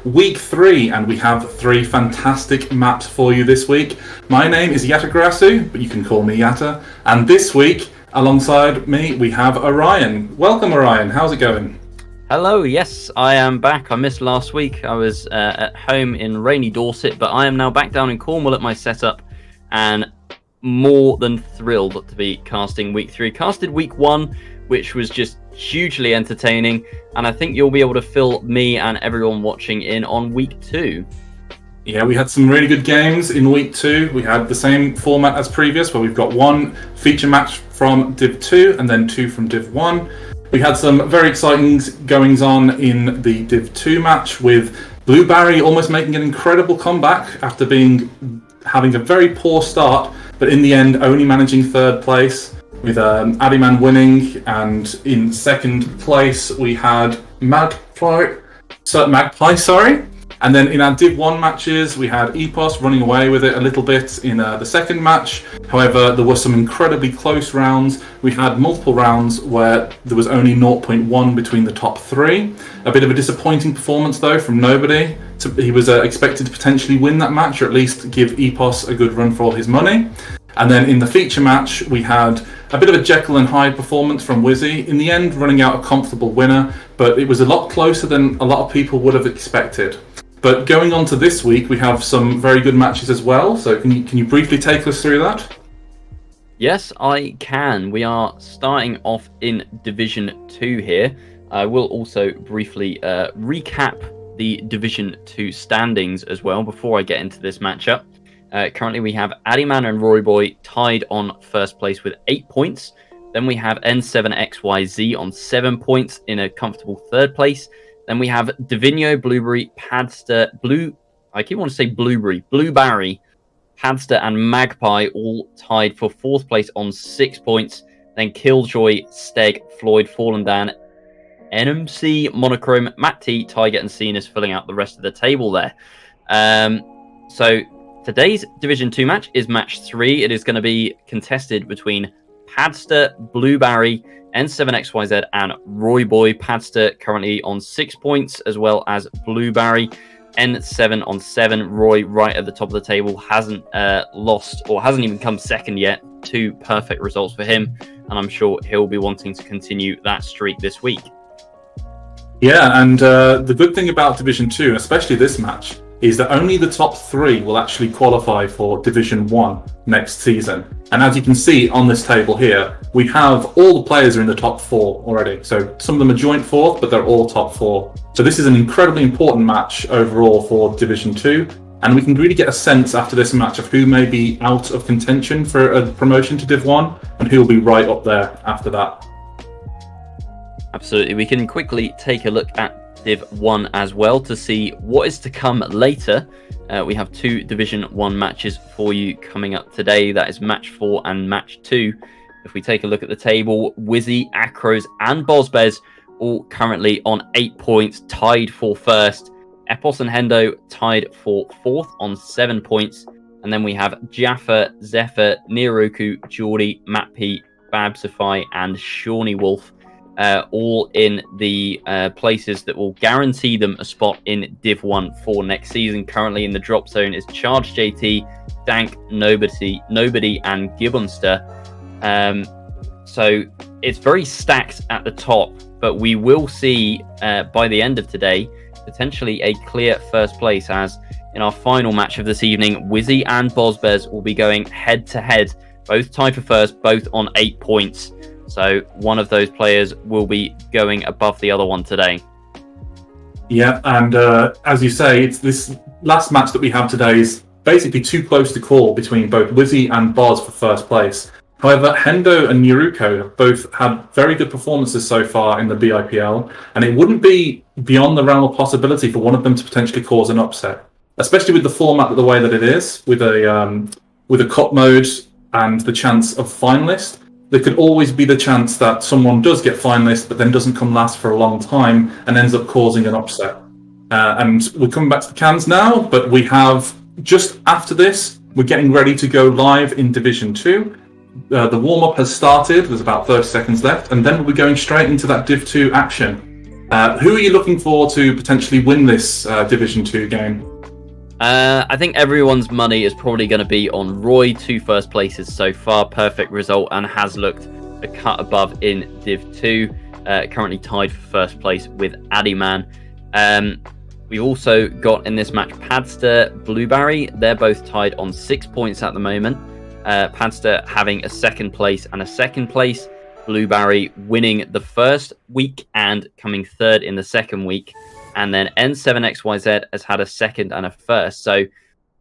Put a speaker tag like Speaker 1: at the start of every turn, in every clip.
Speaker 1: week 3, and we have 3 fantastic maps for you this week. My name is Yatagarasu, but you can call me Yatta, and this week, alongside me, we have Orion. Welcome, Orion. How's it going?
Speaker 2: Hello, yes, I am back. I missed last week. I was at home in rainy Dorset, but I am now back down in Cornwall at my setup, and more than thrilled to be casting week 3. Casted week 1, which was just hugely entertaining, and I think you'll be able to fill me and everyone watching in on week 2.
Speaker 1: Yeah, we had some really good games in week 2. We had the same format as previous, where we've got 1 feature match from Div 2 and then 2 from Div 1. We had some very exciting goings on in the Div 2 match, with BluBarry almost making an incredible comeback after having a very poor start, but in the end only managing 3rd place, with Adiman winning, and in 2nd place we had Magpie, and then in our Div 1 matches we had Epos running away with it a little bit in the 2nd match. However, there were some incredibly close rounds. We had multiple rounds where there was only 0.1 between the top 3. A bit of a disappointing performance though from Nobody. He was expected to potentially win that match, or at least give Epos a good run for all his money. And then in the feature match, we had a bit of a Jekyll and Hyde performance from Wizzy. In the end, running out a comfortable winner, but it was a lot closer than a lot of people would have expected. But going on to this week, we have some very good matches as well. So can you briefly take us through that?
Speaker 2: Yes, I can. We are starting off in Division 2 here. I will also briefly recap the Division 2 standings as well before I get into this matchup. Currently we have Adiman and RealRoyboi tied on 1st place with 8 points. Then we have N7XYZ on 7 points in a comfortable 3rd place. Then we have Divino, BluBarry, BluBarry, Padster and Magpie all tied for 4th place on 6 points. Then Killjoy, Steg, Floyd, Fallen Dan, NMC, Monochrome, Matt T, Tyget and Cenas filling out the rest of the table there. So today's Division 2 match is match 3. It is going to be contested between Padster, BluBarry, N7XYZ and RealRoyboi. Padster currently on 6 points, as well as BluBarry. N7 on 7. Roy right at the top of the table, hasn't lost or hasn't even come 2nd yet. 2 perfect results for him, and I'm sure he'll be wanting to continue that streak this week.
Speaker 1: Yeah, and the good thing about Division 2, and especially this match, is that only the top 3 will actually qualify for Division 1 next season. And as you can see on this table here, we have all the players are in the top 4 already. So some of them are joint 4th, but they're all top 4. So this is an incredibly important match overall for Division 2. And we can really get a sense after this match of who may be out of contention for a promotion to Div 1 and who will be right up there after that.
Speaker 2: Absolutely. We can quickly take a look at Div 1 as well to see what is to come later. We have 2 Division 1 matches for you coming up today. That is match 4 and match 2. If we take a look at the table, Wizzy, Acros and Bozbez all currently on 8 points, tied for 1st. Epos and Hendo tied for 4th on 7 points. And then we have Jaffa, Zephyr, Niroku, Geordie, Matt P, Babsify and Shawnee Wolf. All in the places that will guarantee them a spot in Div 1 for next season. Currently in the drop zone is Charge JT, Dank, Nobody and Gibbonster. So it's very stacked at the top, but we will see by the end of today potentially a clear 1st place, as in our final match of this evening, Wizzy and Bozbez will be going head to head, both tied for 1st, both on 8 points. So one of those players will be going above the other one today.
Speaker 1: Yeah, and as you say, it's this last match that we have today is basically too close to call between both Wizzy and Boz for 1st place. However, Hendo and Niruko have both had very good performances so far in the BIPL, and it wouldn't be beyond the realm of possibility for one of them to potentially cause an upset, especially with the format the way that it is, with a cup mode and the chance of finalist. There could always be the chance that someone does get finalist, but then doesn't come last for a long time and ends up causing an upset. And we're coming back to the cans now, but we have, just after this, we're getting ready to go live in Division 2. The warm-up has started, there's about 30 seconds left, and then we'll be going straight into that Div 2 action. Who are you looking for to potentially win this Division 2 game?
Speaker 2: I think everyone's money is probably going to be on Roy. 2 first places so far. Perfect result and has looked a cut above in Div 2. Currently tied for first place with Addyman. We've also got in this match Padster, BluBarry. They're both tied on 6 points at the moment. Padster having a second place and a second place. BluBarry winning the first week and coming third in the second week. And then N7XYZ has had a second and a first. So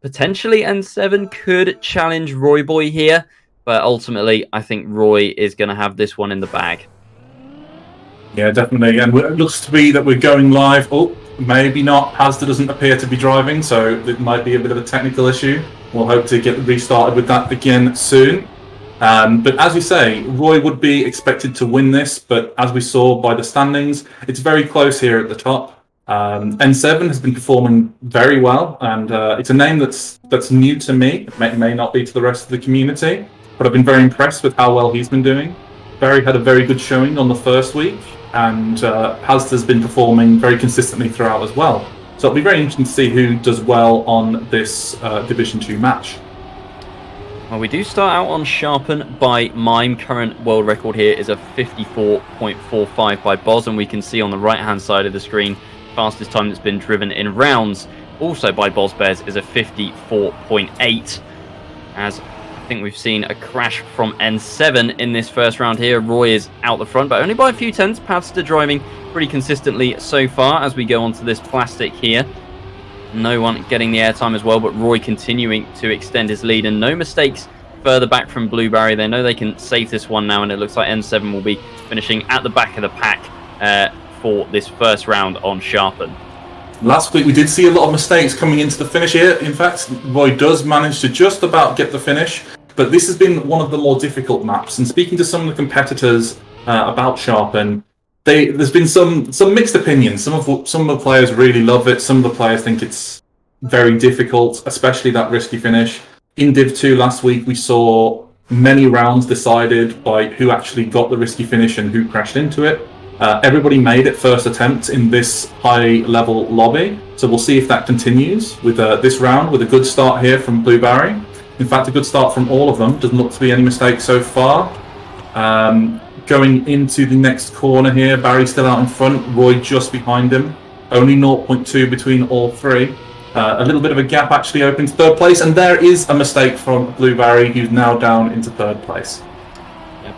Speaker 2: potentially N7 could challenge RealRoyboi here. But ultimately, I think Roy is going to have this one in the bag.
Speaker 1: Yeah, definitely. And it looks to be that we're going live. Oh, maybe not. Padster doesn't appear to be driving, so it might be a bit of a technical issue. We'll hope to get restarted with that again soon. But as we say, Roy would be expected to win this, but as we saw by the standings, it's very close here at the top. N7 has been performing very well, and it's a name that's new to me. It may not be to the rest of the community, but I've been very impressed with how well he's been doing. Barry had a very good showing on the first week, and Padster's been performing very consistently throughout as well. So it'll be very interesting to see who does well on this Division 2 match.
Speaker 2: Well, we do start out on Sharpen by Mime. Current world record here is a 54.45 by Boz, and we can see on the right-hand side of the screen, fastest time that's been driven in rounds, also by Boz Bears, is a 54.8. As I think we've seen a crash from N7 in this first round here. Roy is out the front, but only by a few tenths. Padster driving pretty consistently so far as we go onto this plastic here. No one getting the airtime as well, but Roy continuing to extend his lead, and no mistakes further back from BluBarry. They know they can save this one now, and it looks like N7 will be finishing at the back of the pack for this first round on Sharpen.
Speaker 1: Last week we did see a lot of mistakes coming into the finish here. In fact, Roy does manage to just about get the finish, but this has been one of the more difficult maps. And speaking to some of the competitors about Sharpen, there's been some mixed opinions. Some of the players really love it. Some of the players think it's very difficult, especially that risky finish. In Div 2 last week, we saw many rounds decided by who actually got the risky finish and who crashed into it. Everybody made it first attempt in this high-level lobby, so we'll see if that continues with this round, with a good start here from BluBarry. In fact, a good start from all of them. Doesn't look to be any mistakes so far. Going into the next corner here, Barry still out in front, Roy just behind him. Only 0.2 between all three. A little bit of a gap actually opening to third place, and there is a mistake from BluBarry, who's now down into third place.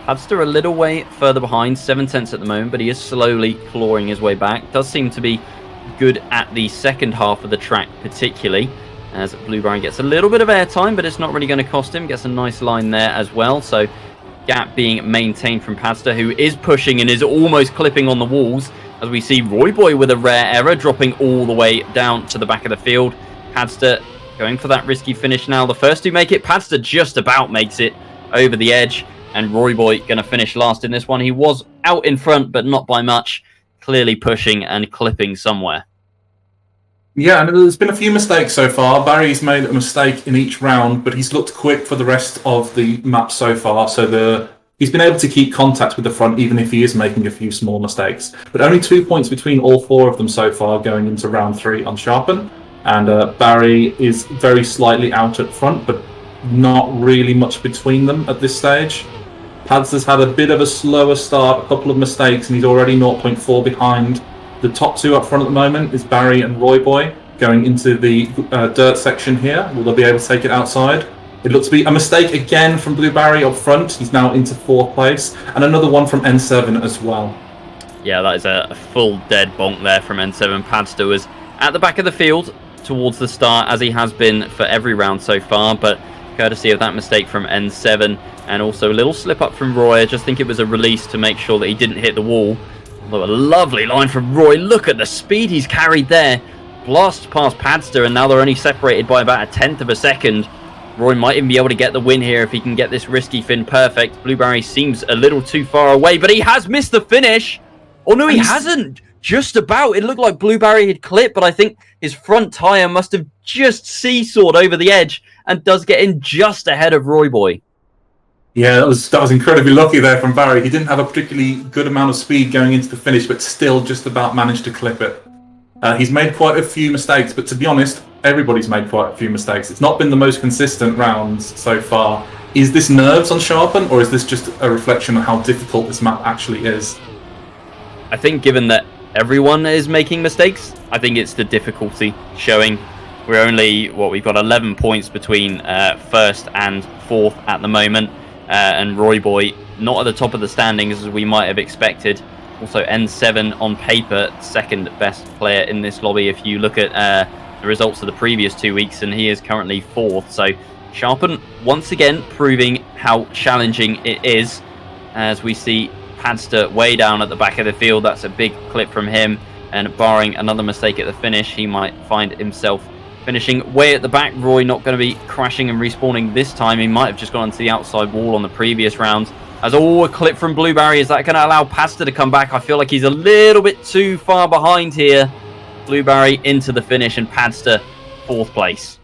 Speaker 2: Padster a little way further behind, 7 tenths at the moment, but he is slowly clawing his way back. Does seem to be good at the second half of the track particularly, as BluBarry gets a little bit of airtime, but it's not really going to cost him. Gets a nice line there as well, so gap being maintained from Padster, who is pushing and is almost clipping on the walls, as we see RealRoyboi with a rare error, dropping all the way down to the back of the field. Padster going for that risky finish now. The first to make it, Padster just about makes it over the edge, and RealRoyboi going to finish last in this one. He was out in front, but not by much. Clearly pushing and clipping somewhere.
Speaker 1: Yeah, and there's been a few mistakes so far. Barry's made a mistake in each round, but he's looked quick for the rest of the map so far. So he's been able to keep contact with the front, even if he is making a few small mistakes. But only 2 points between all 4 of them so far going into round 3 on Sharpen. And Barry is very slightly out at front, but not really much between them at this stage. Padster's had a bit of a slower start, a couple of mistakes, and he's already 0.4 behind. The top 2 up front at the moment is Barry and RealRoyboi going into the dirt section here. Will they be able to take it outside? It looks to be a mistake again from BluBarry up front. He's now into 4th place, and another one from N7 as well.
Speaker 2: Yeah, that is a full dead bonk there from N7. Padster was at the back of the field towards the start, as he has been for every round so far, but courtesy of that mistake from N7, and also a little slip up from Roy. I just think it was a release to make sure that he didn't hit the wall. Although a lovely line from Roy. Look at the speed he's carried there. Blasts past Padster, and now they're only separated by about a tenth of a second. Roy might even be able to get the win here if he can get this risky fin perfect. BluBarry seems a little too far away, but he has missed the finish. Oh no, he hasn't. Just about. It looked like BluBarry had clipped, but I think his front tyre must have just seesawed over the edge and does get in just ahead of RealRoyboi.
Speaker 1: Yeah, that was incredibly lucky there from Barry. He didn't have a particularly good amount of speed going into the finish, but still just about managed to clip it. He's made quite a few mistakes, but to be honest, everybody's made quite a few mistakes. It's not been the most consistent rounds so far. Is this nerves on Sharpen, or is this just a reflection of how difficult this map actually is?
Speaker 2: I think given that everyone is making mistakes, I think it's the difficulty showing. We're only, we've got 11 points between first and fourth at the moment. And RealRoyboi not at the top of the standings as we might have expected. Also, N7 on paper, second best player in this lobby if you look at the results of the previous 2 weeks, and he is currently fourth. So Sharpen once again proving how challenging it is, as we see Padster way down at the back of the field. That's a big clip from him, and barring another mistake at the finish, he might find himself finishing way at the back. Roy not going to be crashing and respawning this time. He might have just gone to the outside wall on the previous round. As a clip from BluBarry, is that going to allow Padster to come back? I feel like he's a little bit too far behind here. BluBarry into the finish, and Padster fourth place.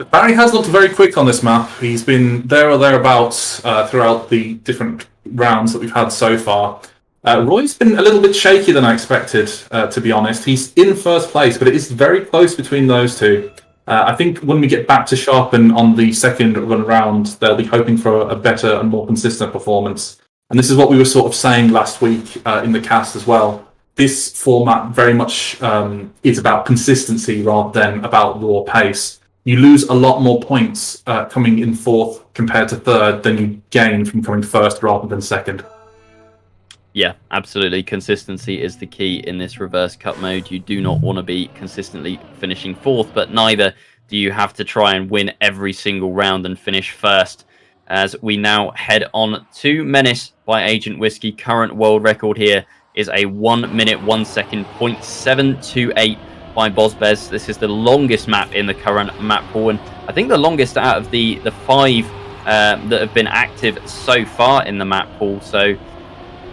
Speaker 1: Barry has looked very quick on this map. He's been there or thereabouts throughout the different rounds that we've had so far. Roy's been a little bit shaky than I expected, to be honest. He's in first place, but it is very close between those two. I think when we get back to Sharpen on the second run round, they'll be hoping for a better and more consistent performance. And this is what we were sort of saying last week in the cast as well. This format very much is about consistency rather than about raw pace. You lose a lot more points coming in fourth compared to third than you gain from coming first rather than second.
Speaker 2: Yeah, absolutely. Consistency is the key in this reverse cut mode. You do not want to be consistently finishing fourth, but neither do you have to try and win every single round and finish first. As we now head on to Menace by Agent Whiskey. Current world record here is a 1 minute 1 second 0.728 by Bozbez. This is the longest map in the current map pool, and I think the longest out of the 5 that have been active so far in the map pool. So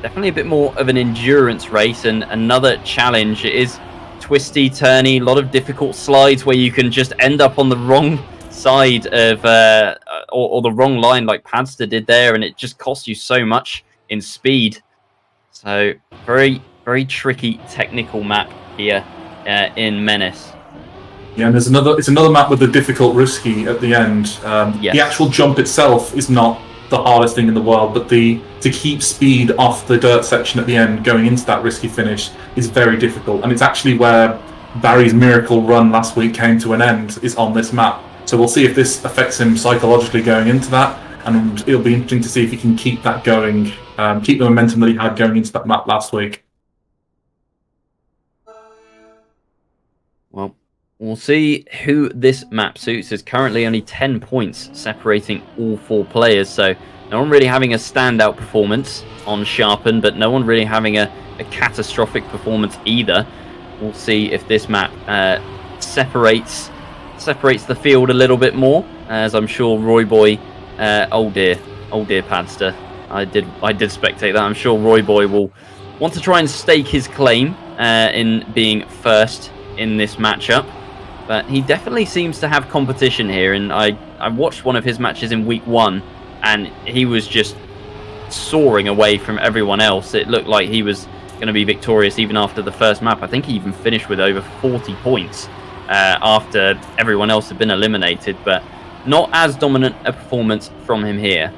Speaker 2: definitely a bit more of an endurance race, and another challenge. It is twisty, turny, a lot of difficult slides where you can just end up on the wrong side of or the wrong line like Padster did there, and it just costs you so much in speed. So very, very tricky technical map here in Menace.
Speaker 1: Yeah, and it's another map with the difficult risky at the end.
Speaker 2: Yes.
Speaker 1: The actual jump itself is not the hardest thing in the world, but to keep speed off the dirt section at the end going into that risky finish is very difficult, and it's actually where Barry's miracle run last week came to an end, is on this map. So we'll see if this affects him psychologically going into that, and it'll be interesting to see if he can keep that going, keep the momentum that he had going into that map last week.
Speaker 2: Well, we'll see who this map suits. There's currently only 10 points separating all 4 players, so no one really having a standout performance on Sharpen, but no one really having a catastrophic performance either. We'll see if this map separates the field a little bit more, as I'm sure RealRoyboi, oh dear Padster, I did spectate that. I'm sure RealRoyboi will want to try and stake his claim in being first in this matchup. But he definitely seems to have competition here, and I watched one of his matches in week 1, and he was just soaring away from everyone else. It looked like he was going to be victorious even after the first map. I think he even finished with over 40 points after everyone else had been eliminated, but not as dominant a performance from him here.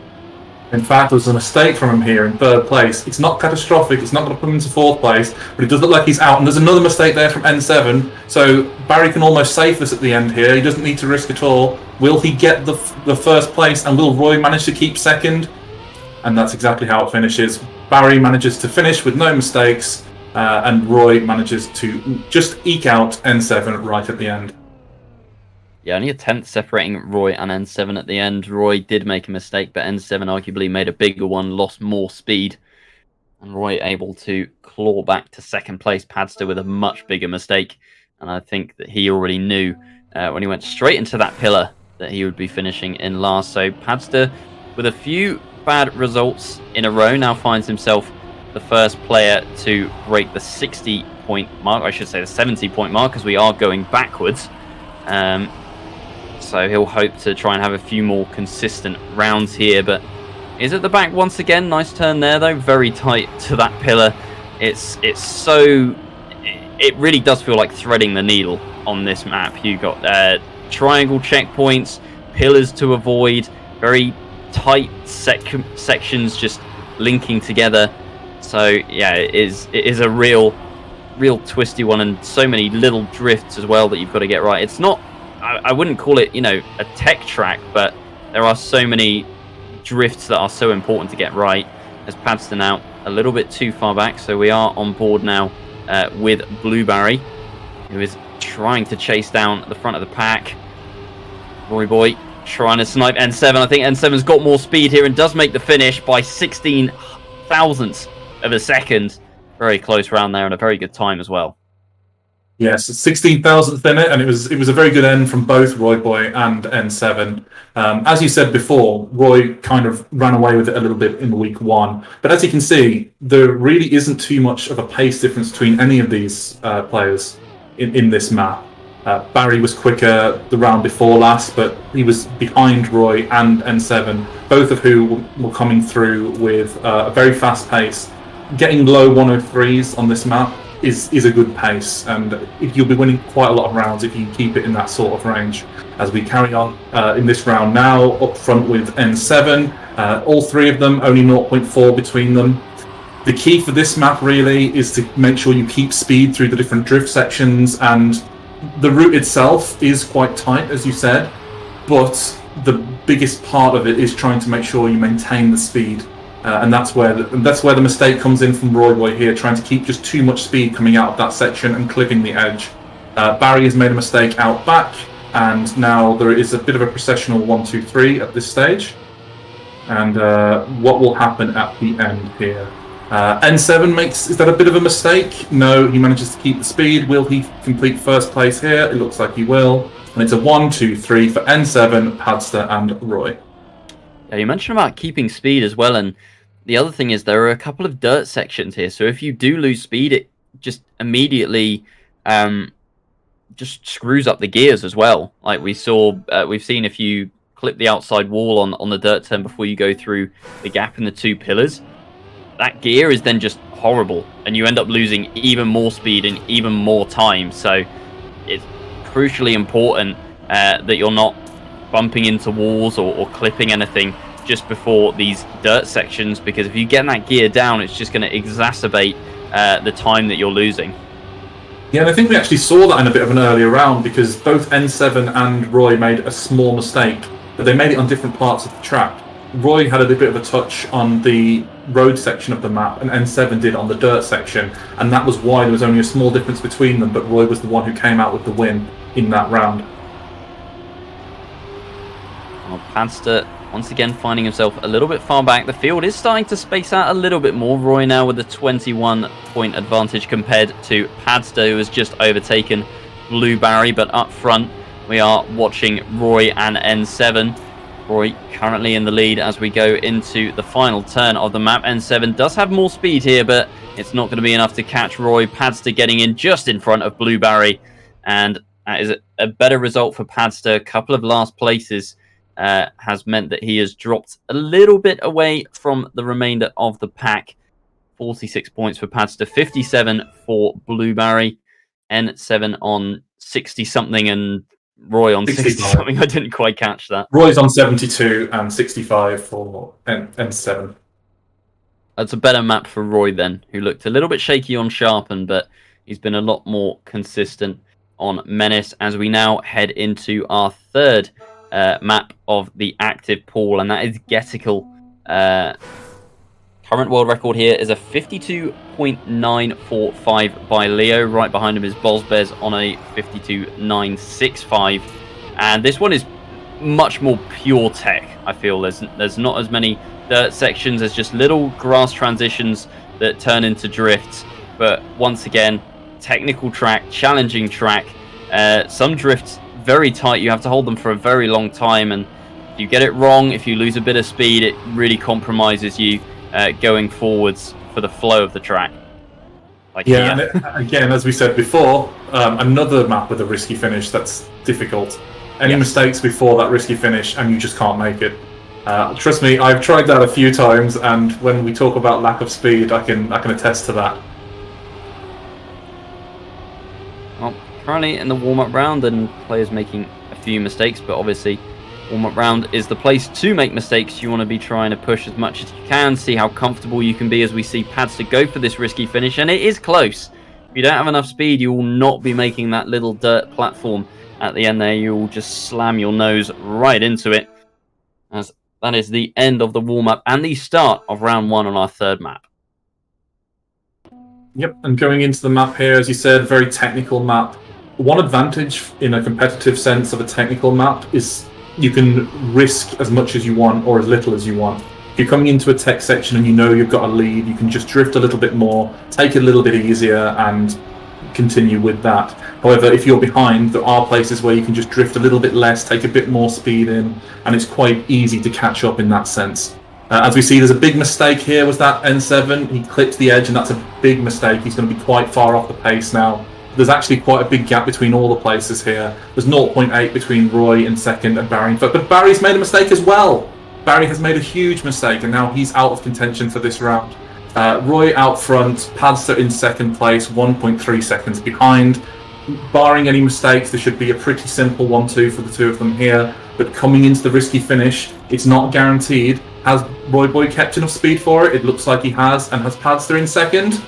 Speaker 1: In fact, there was a mistake from him here in third place. It's not catastrophic, it's not going to put him into fourth place, but it does look like he's out. And there's another mistake there from N7, so Barry can almost save this at the end here. He doesn't need to risk at all. Will he get the first place, and will Roy manage to keep second? And that's exactly how it finishes. Barry manages to finish with no mistakes, and Roy manages to just eke out N7 right at the end.
Speaker 2: Yeah, only a 10th separating Roy and N7 at the end. Roy did make a mistake, but N7 arguably made a bigger one, lost more speed. And Roy able to claw back to second place. Padster with a much bigger mistake. And I think that he already knew when he went straight into that pillar that he would be finishing in last. So Padster, with a few bad results in a row, now finds himself the first player to break the 60-point mark. I should say the 70-point mark, because we are going backwards. So he'll hope to try and have a few more consistent rounds here, but is at the back once again. Nice turn there, though. Very tight to that pillar. It's so... It really does feel like threading the needle on this map. You've got triangle checkpoints, pillars to avoid, very tight sections just linking together. So yeah, it is a real twisty one, and so many little drifts as well that you've got to get right. It's not, I wouldn't call it, you know, a tech track, but there are so many drifts that are so important to get right. As Padster now a little bit too far back, so we are on board now with BluBarry, who is trying to chase down the front of the pack. RealRoyboi trying to snipe N7. I think N7's got more speed here and does make the finish by 16 thousandths of a second. Very close round there and a very good time as well.
Speaker 1: Yes, 16,000th in it, and it was a very good end from both RealRoyboi and N7. As you said before, Roy kind of ran away with it a little bit in week one, but as you can see, there really isn't too much of a pace difference between any of these players in this map. Barry was quicker the round before last, but he was behind Roy and N7, both of who were coming through with a very fast pace. Getting low 103s on this map is a good pace, and you'll be winning quite a lot of rounds if you keep it in that sort of range. As we carry on in this round now, up front with N7, all three of them, only 0.4 between them. The key for this map really is to make sure you keep speed through the different drift sections, and the route itself is quite tight, as you said, but the biggest part of it is trying to make sure you maintain the speed. And that's where the mistake comes in from RealRoyboi here, trying to keep just too much speed coming out of that section and clipping the edge. Barry has made a mistake out back, and now there is a bit of a processional 1-2-3 at this stage. And what will happen at the end here? N7 is that a bit of a mistake? No, he manages to keep the speed. Will he complete first place here? It looks like he will. And it's a 1-2-3 for N7, Padster, and Roy.
Speaker 2: Yeah, you mentioned about keeping speed as well, and the other thing is there are a couple of dirt sections here, so if you do lose speed, it just immediately just screws up the gears as well. Like we've seen if you clip the outside wall on the dirt turn before you go through the gap in the two pillars, that gear is then just horrible, and you end up losing even more speed and even more time. So it's crucially important that you're not bumping into walls or clipping anything just before these dirt sections, because if you get that gear down, it's just going to exacerbate the time that you're losing.
Speaker 1: Yeah, and I think we actually saw that in a bit of an earlier round, because both N7 and Roy made a small mistake, but they made it on different parts of the track. Roy had a bit of a touch on the road section of the map, and N7 did on the dirt section, and that was why there was only a small difference between them, but Roy was the one who came out with the win in that round.
Speaker 2: Well, Padster once again finding himself a little bit far back. The field is starting to space out a little bit more. Roy now with a 21-point advantage compared to Padster, who has just overtaken BluBarry. But up front, we are watching Roy and N7. Roy currently in the lead as we go into the final turn of the map. N7 does have more speed here, but it's not going to be enough to catch Roy. Padster getting in just in front of BluBarry, and that is a better result for Padster. A couple of last places has meant that he has dropped a little bit away from the remainder of the pack. 46 points for Padster, 57 for BluBarry, N7 on 60-something, and Roy on 60-something. I didn't quite catch that.
Speaker 1: Roy's on 72 and 65 for N7.
Speaker 2: That's a better map for Roy then, who looked a little bit shaky on Sharpen, but he's been a lot more consistent on Menace, as we now head into our third map of the active pool, and that is Getical. Current world record here is a 52.945 by Leo. Right behind him is Bosbez on a 52.965, and this one is much more pure tech. I feel there's not as many dirt sections. There's just little grass transitions that turn into drifts, but once again, technical track, challenging track. Some drifts very tight, you have to hold them for a very long time, and if you get it wrong, if you lose a bit of speed, it really compromises you going forwards for the flow of the track. Like
Speaker 1: yeah, and again, as we said before, another map with a risky finish that's difficult. Any mistakes before that risky finish and you just can't make it. Trust me, I've tried that a few times, and when we talk about lack of speed, I can attest to that.
Speaker 2: Well, currently in the warm-up round, and players making a few mistakes, but obviously warm-up round is the place to make mistakes. You want to be trying to push as much as you can, see how comfortable you can be, as we see Padster go for this risky finish, and it is close. If you don't have enough speed, you will not be making that little dirt platform at the end there. You will just slam your nose right into it, as that is the end of the warm-up and the start of round 1 on our third map.
Speaker 1: Yep, and going into the map here, as you said, very technical map. One advantage in a competitive sense of a technical map is you can risk as much as you want or as little as you want. If you're coming into a tech section and you know you've got a lead, you can just drift a little bit more, take it a little bit easier, and continue with that. However, if you're behind, there are places where you can just drift a little bit less, take a bit more speed in, and it's quite easy to catch up in that sense. As we see, there's a big mistake here, was that N7. He clipped the edge, and that's a big mistake. He's going to be quite far off the pace now. There's actually quite a big gap between all the places here. There's 0.8 between Roy in second and Barry in third, but Barry's made a mistake as well. Barry has made a huge mistake, and now he's out of contention for this round. Roy out front, Padster in second place, 1.3 seconds behind. Barring any mistakes, there should be a pretty simple 1-2 for the two of them here, but coming into the risky finish, it's not guaranteed. Has RealRoyboi kept enough speed for it? It looks like he has, and has Padster in second?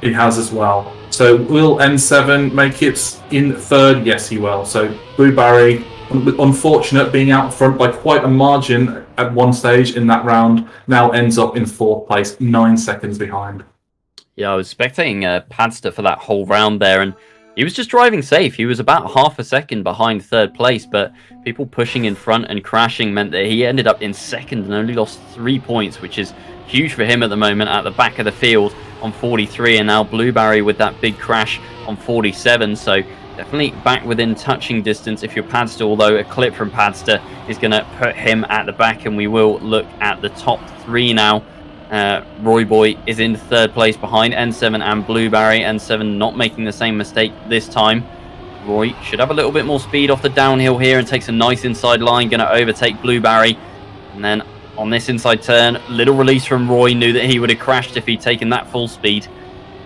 Speaker 1: He has as well. So will N7 make it in third? Yes, he will. So BluBarry, unfortunate being out front by quite a margin at one stage in that round, now ends up in fourth place, 9 seconds behind.
Speaker 2: Yeah, I was spectating Padster for that whole round there, and he was just driving safe. He was about half a second behind third place, but people pushing in front and crashing meant that he ended up in second and only lost 3 points, which is huge for him at the moment at the back of the field on 43, and now BluBarry with that big crash on 47, so definitely back within touching distance if you're Padster, although a clip from Padster is going to put him at the back, and we will look at the top 3 now. RealRoyboi is in third place behind N7 and BluBarry. N7 not making the same mistake this time. Roy should have a little bit more speed off the downhill here and takes a nice inside line, going to overtake BluBarry. And then on this inside turn, little release from Roy, knew that he would have crashed if he'd taken that full speed.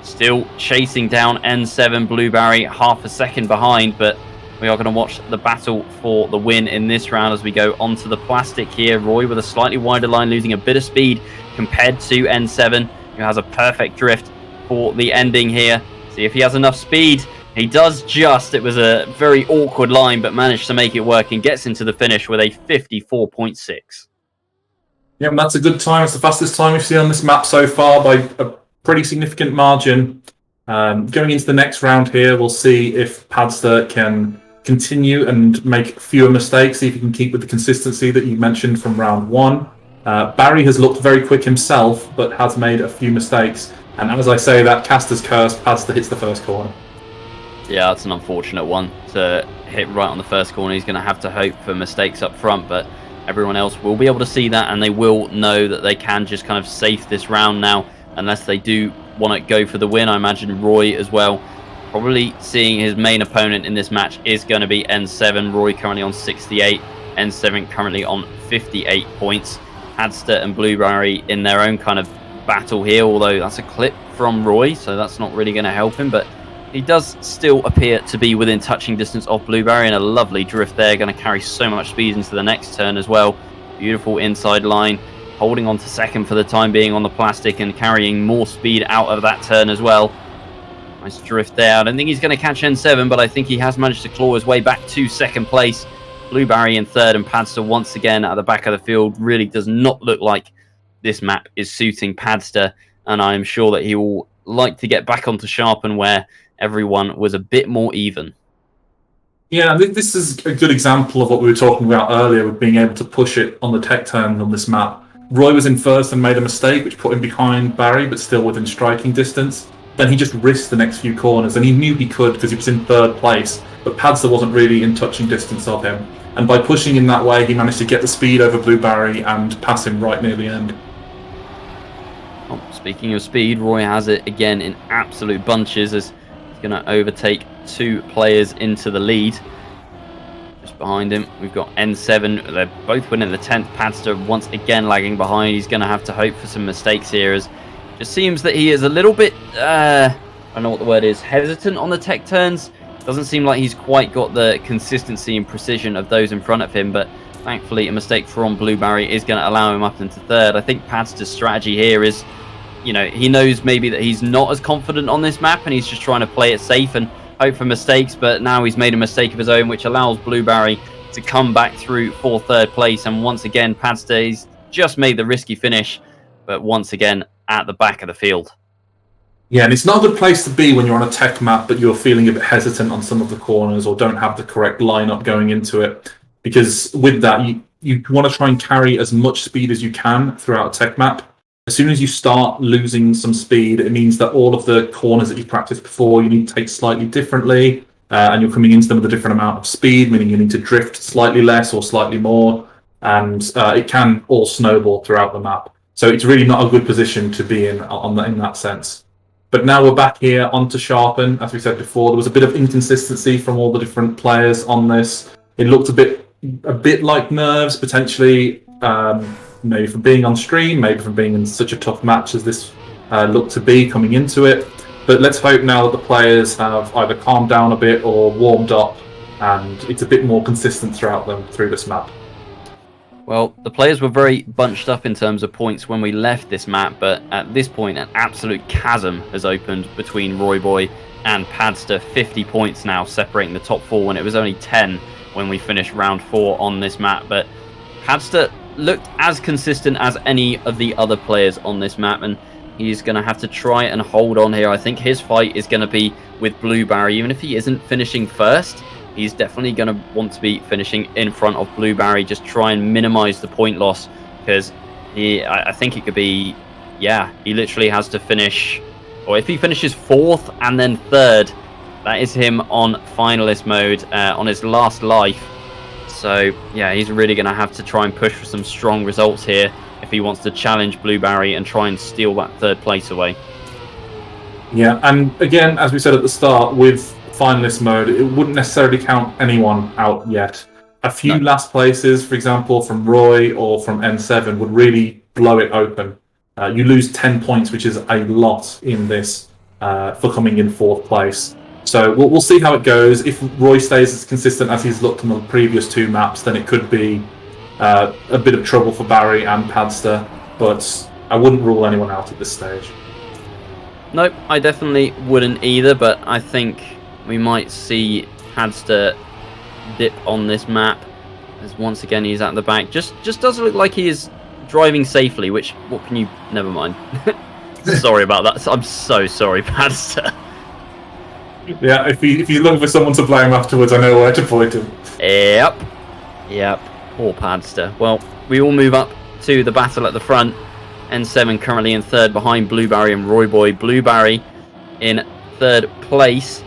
Speaker 2: Still chasing down N7, BluBarry half a second behind, but we are going to watch the battle for the win in this round as we go onto the plastic here. Roy with a slightly wider line, losing a bit of speed compared to N7, who has a perfect drift for the ending here. See if he has enough speed. He does just. It was a very awkward line, but managed to make it work and gets into the finish with a 54.6.
Speaker 1: Yeah, and that's a good time. It's the fastest time we've seen on this map so far by a pretty significant margin. Going into the next round here, we'll see if Padster can continue and make fewer mistakes, see if he can keep with the consistency that you mentioned from round 1. Barry has looked very quick himself, but has made a few mistakes. And as I say that, caster's curse, Padster hits the first corner.
Speaker 2: Yeah, that's an unfortunate one to hit right on the first corner. He's going to have to hope for mistakes up front, but everyone else will be able to see that, and they will know that they can just kind of safe this round now, unless they do want to go for the win. I imagine Roy as well, probably seeing his main opponent in this match is going to be N7. Roy currently on 68, N7 currently on 58 points. Padster and BluBarry in their own kind of battle here, although that's a clip from Roy, so that's not really going to help him, but he does still appear to be within touching distance of BluBarry, and a lovely drift there, going to carry so much speed into the next turn as well. Beautiful inside line, holding on to second for the time being on the plastic and carrying more speed out of that turn as well. Nice drift there. I don't think he's going to catch N7, but I think he has managed to claw his way back to second place. BluBarry in third, and Padster once again at the back of the field. Really does not look like this map is suiting Padster, and I'm sure that he will like to get back onto Sharpen where everyone was a bit more even.
Speaker 1: Yeah, this is a good example of what we were talking about earlier with being able to push it on the tech turn on this map. Roy was in first and made a mistake, which put him behind Barry, but still within striking distance. Then he just risked the next few corners, and he knew he could because he was in third place, but Padster wasn't really in touching distance of him. And by pushing in that way, he managed to get the speed over BluBarry and pass him right near the end.
Speaker 2: Oh, speaking of speed, Roy has it again in absolute bunches as he's going to overtake 2 players into the lead. Just behind him, we've got N7. They're both winning the 10th. Padster once again lagging behind. He's going to have to hope for some mistakes here, as it just seems that he is a little bit, I don't know what the word is, hesitant on the tech turns. Doesn't seem like he's quite got the consistency and precision of those in front of him, but thankfully a mistake from BluBarry is going to allow him up into third. I think Padster's strategy here is, you know, he knows maybe that he's not as confident on this map and he's just trying to play it safe and hope for mistakes, but now he's made a mistake of his own, which allows BluBarry to come back through for third place. And once again, Padster, he's just made the risky finish, but once again at the back of the field.
Speaker 1: Yeah, and it's not a good place to be when you're on a tech map, but you're feeling a bit hesitant on some of the corners or don't have the correct lineup going into it. Because with that, you want to try and carry as much speed as you can throughout a tech map. As soon as you start losing some speed, it means that all of the corners that you've practiced before, you need to take slightly differently, and you're coming into them with a different amount of speed, meaning you need to drift slightly less or slightly more, and it can all snowball throughout the map. So it's really not a good position to be in that sense. But now we're back here onto Sharpen. As we said before, there was a bit of inconsistency from all the different players on this. It looked a bit like nerves, potentially, maybe from being on stream, maybe from being in such a tough match as this looked to be coming into it. But let's hope now that the players have either calmed down a bit or warmed up, and it's a bit more consistent through this map.
Speaker 2: Well, the players were very bunched up in terms of points when we left this map, but at this point, an absolute chasm has opened between RealRoyboi and Padster. 50 points now separating the top four when it was only 10 when we finished round 4 on this map. But Padster looked as consistent as any of the other players on this map, and he's going to have to try and hold on here. I think his fight is going to be with BluBarry. Even if he isn't finishing first, he's definitely going to want to be finishing in front of BluBarry, just try and minimize the point loss, because I think it could be, yeah, he literally has to finish, or if he finishes 4th and then 3rd, that is him on finalist mode on his last life. So yeah, he's really going to have to try and push for some strong results here if he wants to challenge BluBarry and try and steal that 3rd place away.
Speaker 1: Yeah, and again, as we said at the start, with finalist mode, it wouldn't necessarily count anyone out yet. A few last places, for example, from Roy or from N7 would really blow it open. You lose 10 points, which is a lot in this for coming in 4th place. So we'll see how it goes. If Roy stays as consistent as he's looked on the previous 2 maps, then it could be a bit of trouble for Barry and Padster, but I wouldn't rule anyone out at this stage.
Speaker 2: Nope, I definitely wouldn't either, but I think we might see Padster dip on this map, as once again he's at the back. Just doesn't look like he is driving safely, which, what can you, never mind. Sorry about that, I'm so sorry, Padster.
Speaker 1: Yeah, if you're looking for someone to blame afterwards, I know where to point him.
Speaker 2: Yep, poor Padster. Well, we all move up to the battle at the front. N7 currently in 3rd behind BluBarry and RealRoyboi. BluBarry in 3rd place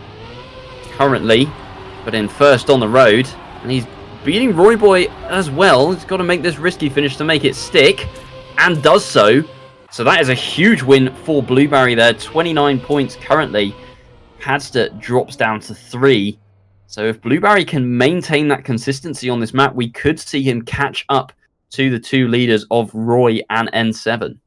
Speaker 2: currently, but in 1st on the road, and he's beating RealRoyboi as well. He's got to make this risky finish to make it stick, and does so. So that is a huge win for BluBarry there. 29 points currently. Padster drops down to 3. So if BluBarry can maintain that consistency on this map, we could see him catch up to the 2 leaders of Roy and N7.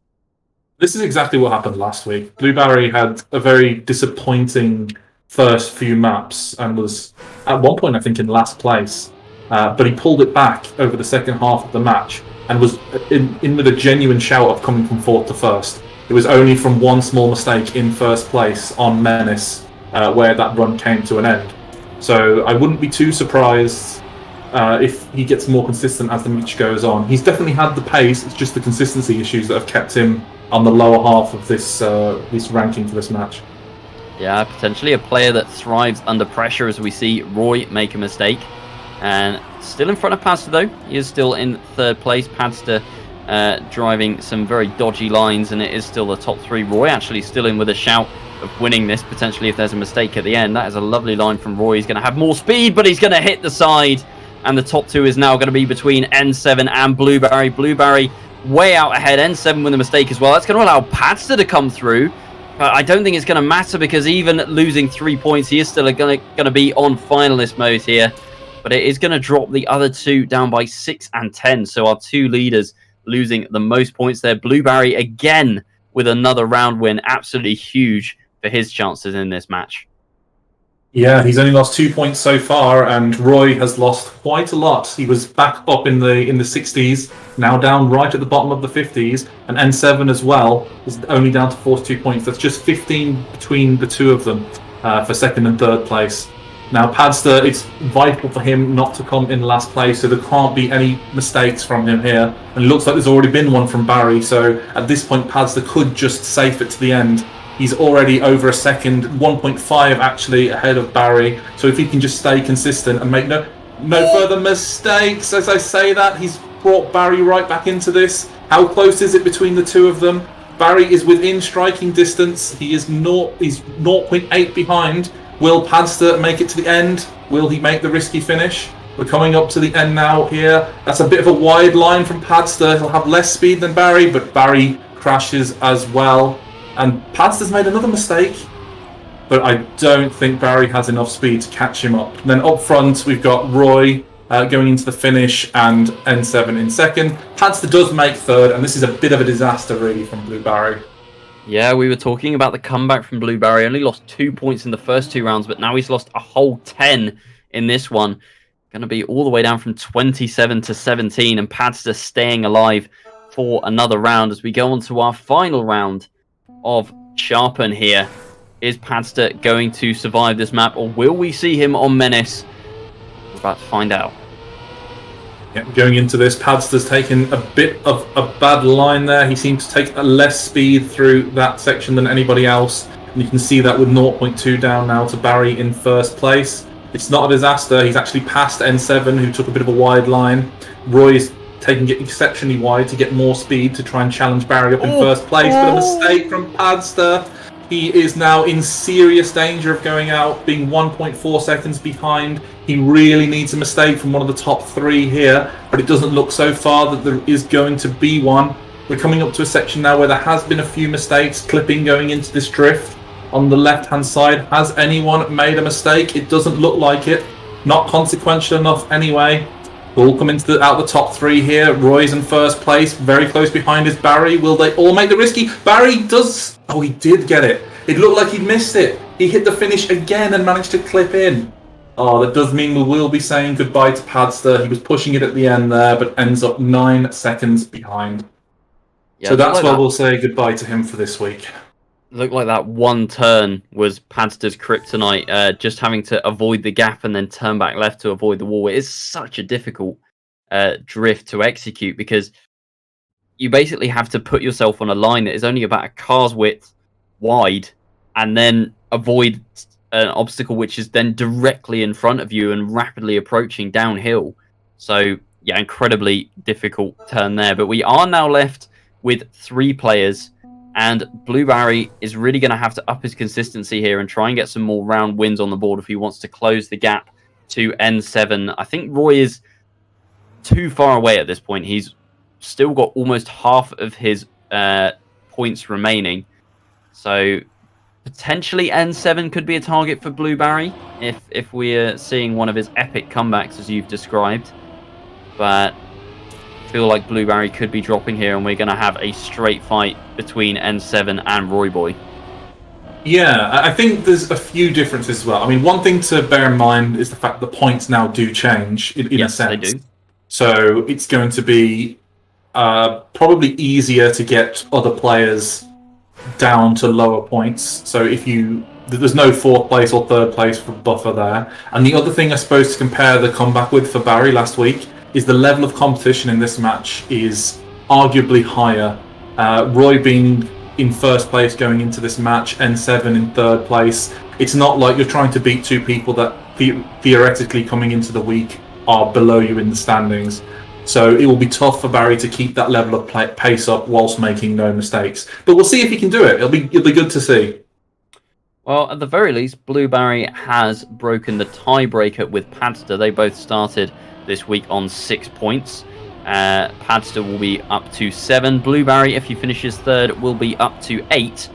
Speaker 1: This is exactly what happened last week. BluBarry had a very disappointing first few maps and was at one point, I think, in last place. But he pulled it back over the second half of the match and was in with a genuine shout of coming from 4th to 1st. It was only from one small mistake in 1st place on Menace where that run came to an end. So I wouldn't be too surprised if he gets more consistent as the match goes on. He's definitely had the pace, it's just the consistency issues that have kept him on the lower half of this ranking for this match.
Speaker 2: Yeah, potentially a player that thrives under pressure, as we see Roy make a mistake. And still in front of Padster though, he is still in 3rd place. Padster driving some very dodgy lines, and it is still the top 3. Roy actually still in with a shout of winning this, potentially if there's a mistake at the end. That is a lovely line from Roy. He's going to have more speed, but he's going to hit the side. And the top 2 is now going to be between N7 and BluBarry. BluBarry way out ahead. N7 with a mistake as well. That's going to allow Padster to come through. But I don't think it's going to matter, because even losing 3 points, he is still going to be on finalist mode here. but it is going to drop the other two down by 6 and 10. So our two leaders losing the most points there. BluBarry again with another round win. Absolutely huge for his chances in this match.
Speaker 1: Yeah, he's only lost 2 points so far, and Roy has lost quite a lot. He was back up in the 60s, now down right at the bottom of the 50s, and N7 as well is only down to 42 points. That's just 15 between the two of them for second and third place. Now, Padster, it's vital for him not to come in last place, so there can't be any mistakes from him here. And it looks like there's already been one from Barry, so at this point, Padster could just safe it to the end. He's already over a second, 1.5 actually ahead of Barry. So if he can just stay consistent and make no further mistakes, as I say that, he's brought Barry right back into this. How close is it between the two of them? Barry is within striking distance. He's 0.8 behind. Will Padster make it to the end? Will he make the risky finish? We're coming up to the end now here. That's a bit of a wide line from Padster. He'll have less speed than Barry, but Barry crashes as well. And Padster's made another mistake, but I don't think Barry has enough speed to catch him up. And then up front, we've got Roy going into the finish and N7 in second. Padster does make third, and this is a bit of a disaster, really, from BluBarry.
Speaker 2: Yeah, we were talking about the comeback from BluBarry. Only lost 2 points in the first two rounds, but now he's lost a whole 10 in this one. Going to be all the way down from 27 to 17, and Padster staying alive for another round as we go on to our final round of Sharpen here. Is Padster going to survive this map, or will we see him on Menace? We're about to find out.
Speaker 1: Yeah, going into this, Padster's taken a bit of a bad line there. He seemed to take a less speed through that section than anybody else. And you can see that with 0.2 down now to Barry in first place. It's not a disaster. He's actually passed N7, who took a bit of a wide line. Roy's taking it exceptionally wide to get more speed to try and challenge Barry up in first place. But a mistake from Padster. He is now in serious danger of going out, being 1.4 seconds behind. He really needs a mistake from one of the top three here, but it doesn't look so far that there is going to be one. We're coming up to a section now where there has been a few mistakes, clipping going into this drift. On the left-hand side, has anyone made a mistake? It doesn't look like it. Not consequential enough anyway. We'll come into out the top three here. Roy's in first place. Very close behind is Barry. Will they all make the risky? Barry does... Oh, he did get it. It looked like he'd missed it. He hit the finish again and managed to clip in. Oh, that does mean we will be saying goodbye to Padster. He was pushing it at the end there, but ends up 9 seconds behind. Yeah, so that's where we'll say goodbye to him for this week.
Speaker 2: Looked like that one turn was Padster's kryptonite, just having to avoid the gap and then turn back left to avoid the wall. It is such a difficult drift to execute because you basically have to put yourself on a line that is only about a car's width wide and then avoid an obstacle which is then directly in front of you and rapidly approaching downhill. So, yeah, incredibly difficult turn there. But we are now left with 3 players. And BluBarry is really going to have to up his consistency here and try and get some more round wins on the board if he wants to close the gap to N7. I think Roy is too far away at this point. He's still got almost half of his points remaining. So potentially N7 could be a target for BluBarry if we're seeing one of his epic comebacks as you've described. But I feel like BluBarry could be dropping here and we're going to have a straight fight between N7 and RealRoyboi.
Speaker 1: Yeah, I think there's a few differences as well. I mean, one thing to bear in mind is the fact that the points now do change in a sense. They do. So it's going to be probably easier to get other players down to lower points. So there's no 4th place or 3rd place for buffer there. And the other thing I suppose to compare the comeback with for Barry last week is the level of competition in this match is arguably higher. Roy being in first place going into this match, N7 in 3rd place. It's not like you're trying to beat 2 people that theoretically coming into the week are below you in the standings. So it will be tough for Barry to keep that level of pace up whilst making no mistakes. But we'll see if he can do it. It'll be good to see.
Speaker 2: Well, at the very least, BluBarry has broken the tiebreaker with Padster. They both started this week on 6 points. Padster will be up to 7. BluBarry, if he finishes 3rd, will be up to 8.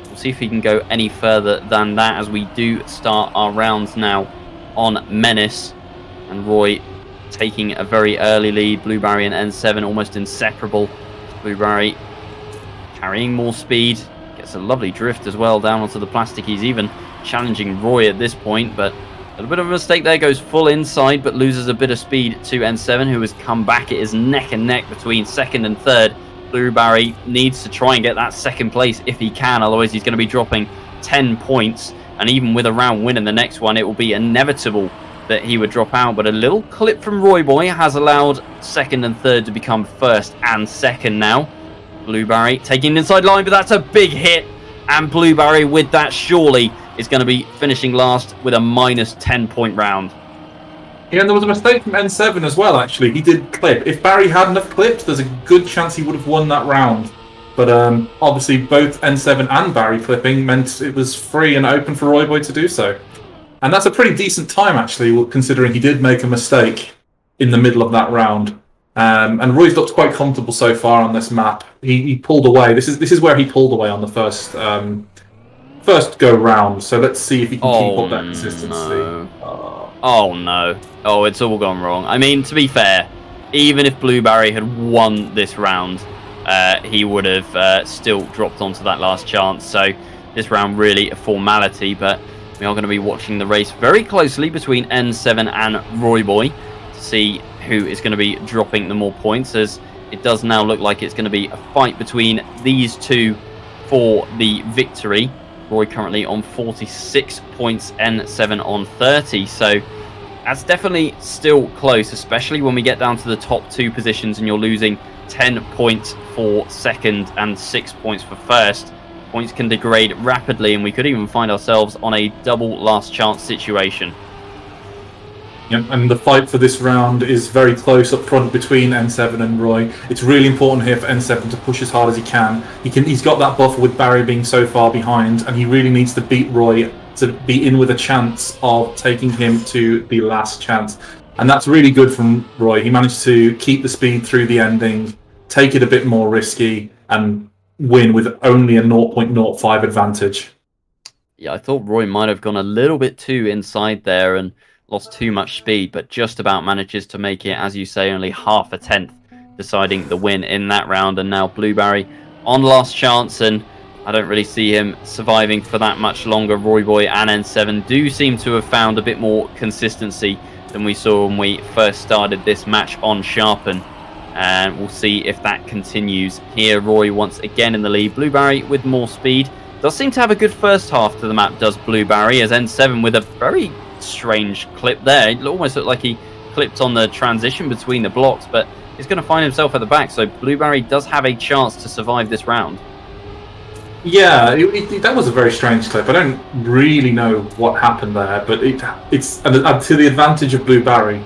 Speaker 2: We'll see if he can go any further than that as we do start our rounds now on Menace. and Roy taking a very early lead. BluBarry and N7 almost inseparable. BluBarry carrying more speed, gets a lovely drift as well down onto the plastic. He's even challenging Roy at this point, but a little bit of a mistake there, goes full inside, but loses a bit of speed to N7, who has come back. It is neck and neck between second and third. BluBarry needs to try and get that second place if he can, otherwise he's going to be dropping 10 points, and even with a round win in the next one, it will be inevitable that he would drop out. But a little clip from RealRoyboi has allowed second and third to become first and second now. BluBarry taking an inside line, but that's a big hit, and BluBarry with that surely is going to be finishing last with a minus 10-point round.
Speaker 1: Yeah, and there was a mistake from N7 as well, actually. He did clip. If Barry hadn't have clipped, there's a good chance he would have won that round. But obviously both N7 and Barry clipping meant it was free and open for RealRoyboi to do so. And that's a pretty decent time, actually, considering he did make a mistake in the middle of that round. And Roy's looked quite comfortable so far on this map. He pulled away. This is where he pulled away on the first go round. So let's see if he can keep up that consistency.
Speaker 2: No. Oh no. Oh, it's all gone wrong. I mean, to be fair, even if BluBarry had won this round, he would have still dropped onto that last chance. So this round really a formality, but we are going to be watching the race very closely between N7 and RealRoyboi to see who is going to be dropping the more points, as it does now look like it's going to be a fight between these two for the victory. Roy currently on 46 points, N7 on 30, so that's definitely still close, especially when we get down to the top two positions and you're losing 10 points for second and 6 points for first. Points can degrade rapidly, and we could even find ourselves on a double last chance situation.
Speaker 1: Yep, and the fight for this round is very close up front between N7 and Roy. It's really important here for N7 to push as hard as he can. He's got that buffer with Barry being so far behind, and he really needs to beat Roy to be in with a chance of taking him to the last chance. And that's really good from Roy. He managed to keep the speed through the ending, take it a bit more risky, and win with only a 0.05 advantage.
Speaker 2: Yeah, I thought Roy might have gone a little bit too inside there and lost too much speed, but just about manages to make it, as you say, only half a tenth, deciding the win in that round. And now BluBarry on last chance, and I don't really see him surviving for that much longer. RealRoyboi and N7 do seem to have found a bit more consistency than we saw when we first started this match on Sharpen, and we'll see if that continues. Here Roy once again in the lead, BluBarry with more speed. Does seem to have a good first half to the map, does BluBarry, as N7 with a very strange clip there. It almost looked like he clipped on the transition between the blocks, but he's going to find himself at the back, so BluBarry does have a chance to survive this round. Yeah,
Speaker 1: that was a very strange clip. I don't really know what happened there, but it's to the advantage of BluBarry,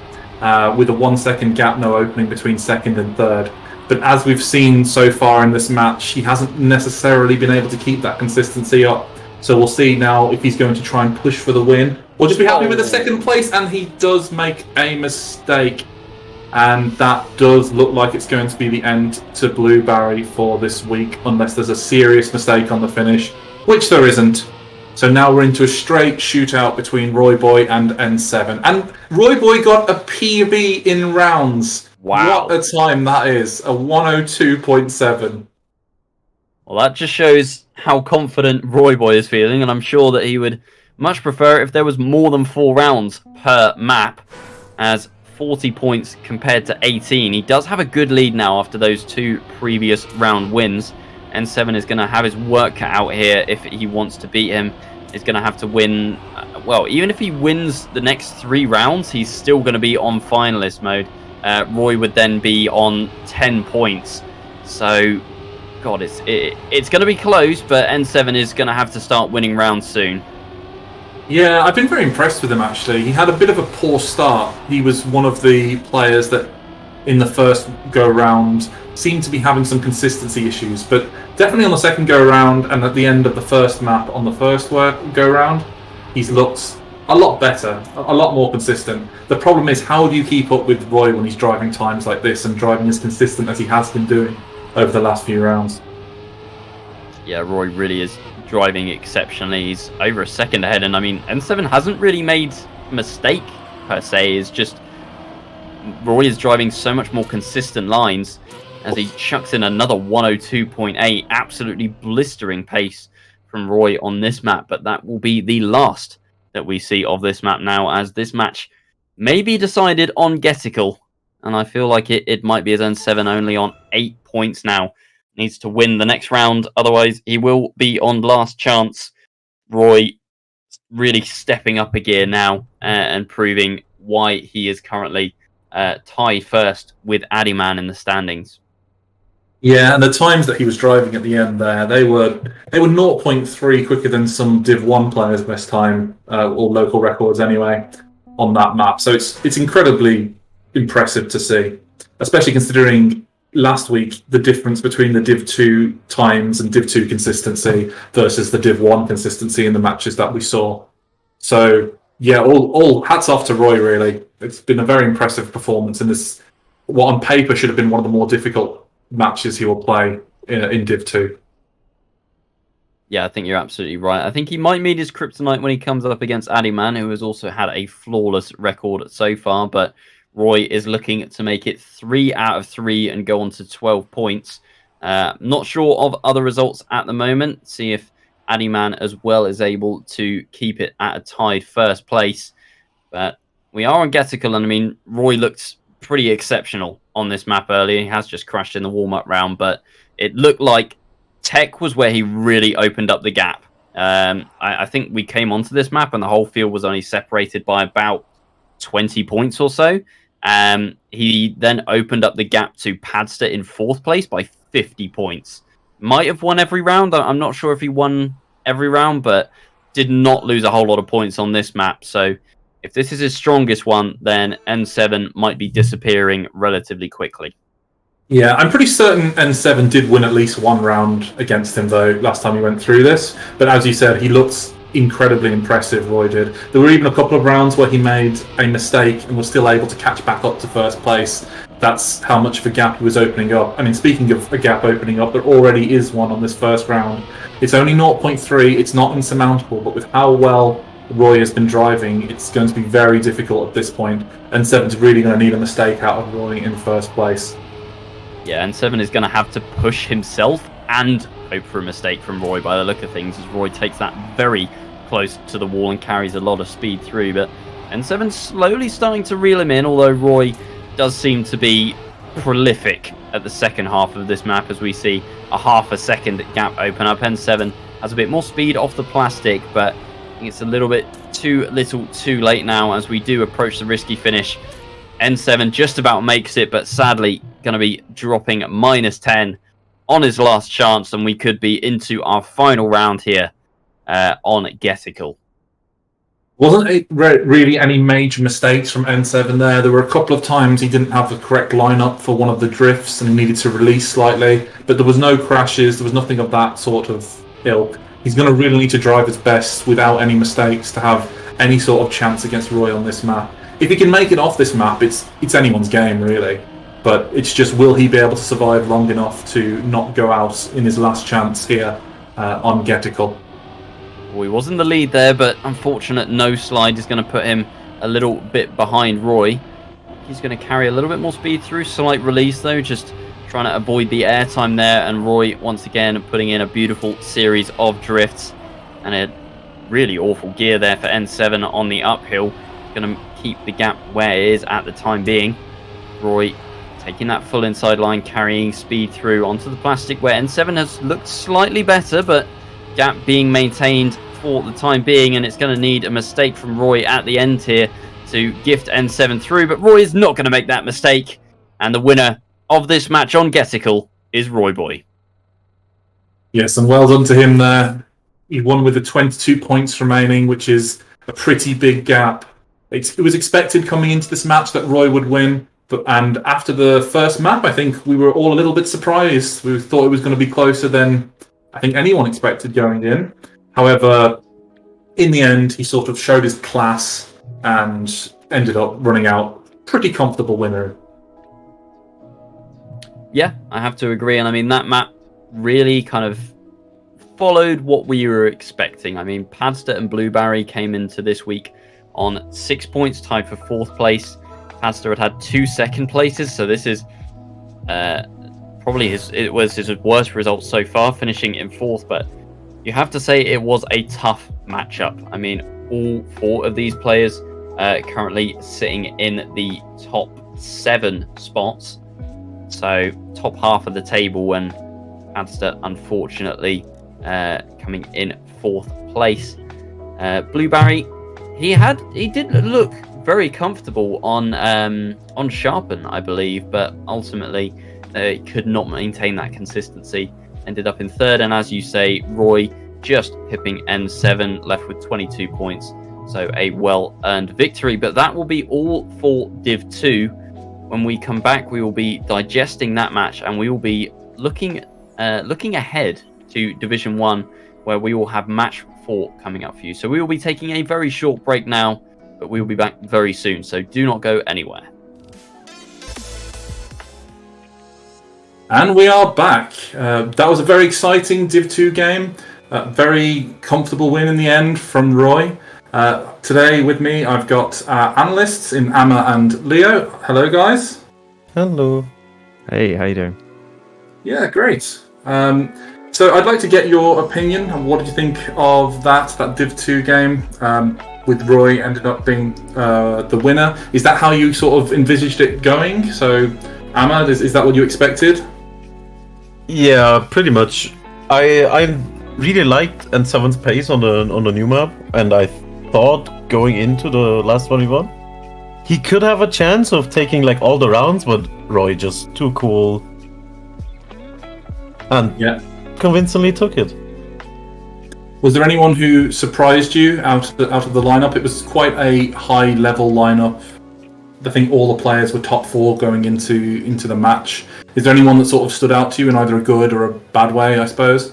Speaker 1: with a 1 second gap, no opening between second and third. But as we've seen so far in this match, he hasn't necessarily been able to keep that consistency up. So we'll see now if he's going to try and push for the win, or just be happy with the second place. And he does make a mistake, and that does look like it's going to be the end to BluBarry for this week, unless there's a serious mistake on the finish, which there isn't. So now we're into a straight shootout between RealRoyboi and N7. And RealRoyboi got a PB in rounds.
Speaker 2: Wow.
Speaker 1: What a time that is. A 102.7.
Speaker 2: Well, that just shows how confident RealRoyboi is feeling, and I'm sure that he would much prefer if there was more than 4 rounds per map, as 40 points compared to 18. He does have a good lead now after those 2 previous round wins. N7 is going to have his work cut out here if he wants to beat him. He's going to have to win, well, even if he wins the next 3 rounds, he's still going to be on finalist mode. Roy would then be on 10 points. So, God, it's going to be close, but N7 is going to have to start winning rounds soon.
Speaker 1: Yeah, I've been very impressed with him, actually. He had a bit of a poor start. He was one of the players that, in the first go-round, seemed to be having some consistency issues. But definitely on the second go-round and at the end of the first map on the first go-round, he's looked a lot better, a lot more consistent. The problem is, how do you keep up with Roy when he's driving times like this and driving as consistent as he has been doing over the last few rounds?
Speaker 2: Yeah, Roy really is driving exceptionally. He's over a second ahead, and I mean, N7 hasn't really made a mistake per se. Is just Roy is driving so much more consistent lines as he chucks in another 102.8. Absolutely blistering pace from Roy on this map, but that will be the last that we see of this map now, as this match may be decided on Getical, and I feel like it might be his own 7 only on 8 points now. Needs to win the next round, otherwise he will be on last chance. Roy really stepping up a gear now and proving why he is currently tied first with Addyman in the standings.
Speaker 1: Yeah, and the times that he was driving at the end there, they were 0.3 quicker than some Div 1 players' best time, or local records anyway, on that map. So it's incredibly impressive to see, especially considering last week the difference between the Div 2 times and Div 2 consistency versus the Div 1 consistency in the matches that we saw. So yeah, all hats off to Roy, really. It's been a very impressive performance in this, what on paper should have been one of the more difficult matches he will play in Div 2.
Speaker 2: Yeah, I think you're absolutely right. I think he might meet his kryptonite when he comes up against Addyman, who has also had a flawless record so far, but Roy is looking to make it 3 out of 3 and go on to 12 points. Not sure of other results at the moment. See if Addyman as well is able to keep it at a tied first place. But we are on Getical, and I mean, Roy looked pretty exceptional on this map earlier. He has just crashed in the warm-up round, but it looked like Tech was where he really opened up the gap. I think we came onto this map and the whole field was only separated by about 20 points or so. He then opened up the gap to Padster in 4th place by 50 points. Might have won every round. I'm not sure if he won every round, but did not lose a whole lot of points on this map. So if this is his strongest one, then N7 might be disappearing relatively quickly.
Speaker 1: Yeah, I'm pretty certain N7 did win at least one round against him, though, last time he went through this. But as you said, he looks incredibly impressive, Roy did. There were even a couple of rounds where he made a mistake and was still able to catch back up to first place. That's how much of a gap he was opening up. I mean, speaking of a gap opening up, there already is one on this first round. It's only 0.3, it's not insurmountable, but with how well Roy has been driving, it's going to be very difficult at this point. N7's really going to need a mistake out of Roy in first place.
Speaker 2: Yeah, N7 is going to have to push himself and hope for a mistake from Roy by the look of things, as Roy takes that very close to the wall and carries a lot of speed through. But N7 slowly starting to reel him in, although Roy does seem to be prolific at the second half of this map, as we see a half a second gap open up. N7 has a bit more speed off the plastic, but I think it's a little bit too little too late now as we do approach the risky finish. N7 just about makes it, but sadly going to be dropping -10 on his last chance, and we could be into our final round here on Getical.
Speaker 1: Wasn't it really any major mistakes from N7 there? There were a couple of times he didn't have the correct lineup for one of the drifts and he needed to release slightly, but there was no crashes, there was nothing of that sort of ilk. He's going to really need to drive his best without any mistakes to have any sort of chance against Roy on this map. If he can make it off this map, it's anyone's game, really. But it's just, will he be able to survive long enough to not go out in his last chance here on Getical?
Speaker 2: Well, he was in the lead there, but unfortunate no slide is going to put him a little bit behind Roy. He's going to carry a little bit more speed through. Slight release, though, just trying to avoid the airtime there. And Roy, once again, putting in a beautiful series of drifts. And a really awful gear there for N7 on the uphill. Going to keep the gap where it is at the time being. Roy taking that full inside line, carrying speed through onto the plastic, where N7 has looked slightly better, but gap being maintained for the time being, and it's going to need a mistake from Roy at the end here to gift N7 through, but Roy is not going to make that mistake, and the winner of this match on Getical is RealRoyboi.
Speaker 1: Yes, and well done to him there. He won with the 22 points remaining, which is a pretty big gap. It was expected coming into this match that Roy would win, and after the first map, I think we were all a little bit surprised. We thought it was going to be closer than I think anyone expected going in. However, in the end, he sort of showed his class and ended up running out pretty comfortable winner.
Speaker 2: Yeah, I have to agree. And I mean, that map really kind of followed what we were expecting. I mean, Padster and BluBarry came into this week on 6 points, tied for 4th place. Padster had 2 second places, so this is probably it was his worst result so far, finishing in 4th. But you have to say it was a tough matchup. I mean, all 4 of these players currently sitting in the top 7 spots, so top half of the table, and Padster unfortunately coming in 4th place. BluBarry, he did look very comfortable on Sharpen, I believe, but ultimately could not maintain that consistency. Ended up in 3rd, and as you say, Roy just pipping N7, left with 22 points. So a well-earned victory. But that will be all for Div 2. When we come back, we will be digesting that match, and we will be looking ahead to Division 1, where we will have match 4 coming up for you. So we will be taking a very short break now, but we will be back very soon. So do not go anywhere.
Speaker 1: And we are back. That was a very exciting Div 2 game. Very comfortable win in the end from Roy. Today with me, I've got analysts in Amma and Leo. Hello, guys.
Speaker 3: Hello.
Speaker 4: Hey, how you doing?
Speaker 1: Yeah, great. So I'd like to get your opinion on what did you think of that Div 2 game with Roy ended up being the winner. Is that how you sort of envisaged it going? So, Amma, is that what you expected?
Speaker 3: Yeah, pretty much. I really liked N7's pace on the new map, and I thought going into the last 1v1 he could have a chance of taking like all the rounds, but Roy just too cool and convincingly took it.
Speaker 1: Was there anyone who surprised you out of the lineup? It was quite a high level lineup. I think all the players were top 4 going into the match. Is there anyone that sort of stood out to you in either a good or a bad way, I suppose?